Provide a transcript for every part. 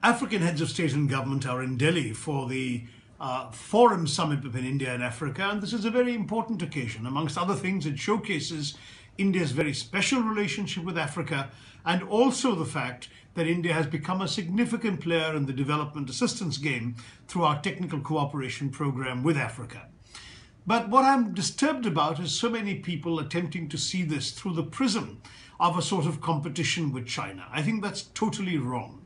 African heads of state and government are in Delhi for the Forum Summit between India and Africa, and this is a very important occasion. Amongst other things, it showcases India's very special relationship with Africa, and also the fact that India has become a significant player in the development assistance game through our technical cooperation program with Africa. But what I'm disturbed about is so many people attempting to see this through the prism of a sort of competition with China. I think that's totally wrong.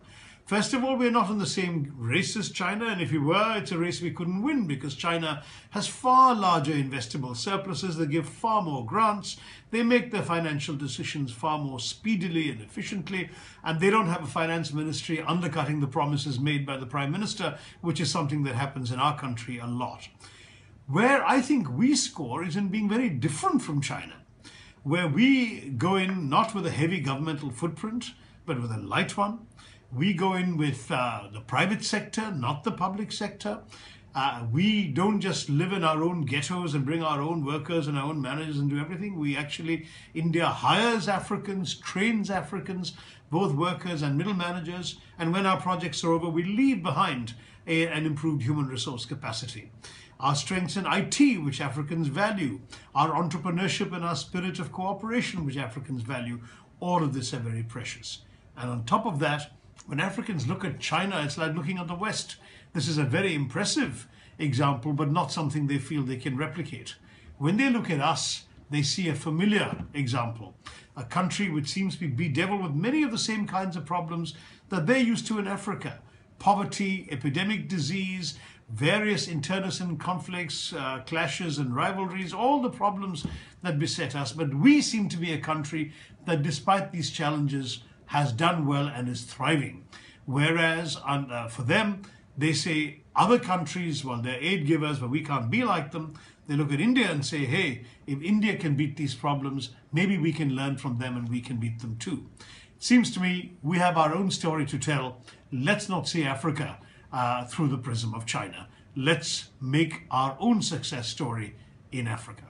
First of all, we're not in the same race as China, and if we were, it's a race we couldn't win because China has far larger investable surpluses, they give far more grants, they make their financial decisions far more speedily and efficiently, and they don't have a finance ministry undercutting the promises made by the Prime Minister, which is something that happens in our country a lot. Where I think we score is in being very different from China, where we go in not with a heavy governmental footprint, but with a light one. We go in with the private sector, not the public sector. We don't just live in our own ghettos and bring our own workers and our own managers and do everything. We actually, India hires Africans, trains Africans, both workers and middle managers. And when our projects are over, we leave behind an improved human resource capacity. Our strengths in IT, which Africans value, our entrepreneurship and our spirit of cooperation, which Africans value, all of this are very precious. And on top of that, when Africans look at China, it's like looking at the West. This is a very impressive example, but not something they feel they can replicate. When they look at us, they see a familiar example, a country which seems to be bedeviled with many of the same kinds of problems that they're used to in Africa. Poverty, epidemic disease, various internecine conflicts, clashes and rivalries, all the problems that beset us. But we seem to be a country that, despite these challenges, has done well and is thriving. Whereas for them, they say other countries, well, they're aid givers, but we can't be like them. They look at India and say, hey, if India can beat these problems, maybe we can learn from them and we can beat them too. It seems to me we have our own story to tell. Let's not see Africa through the prism of China. Let's make our own success story in Africa.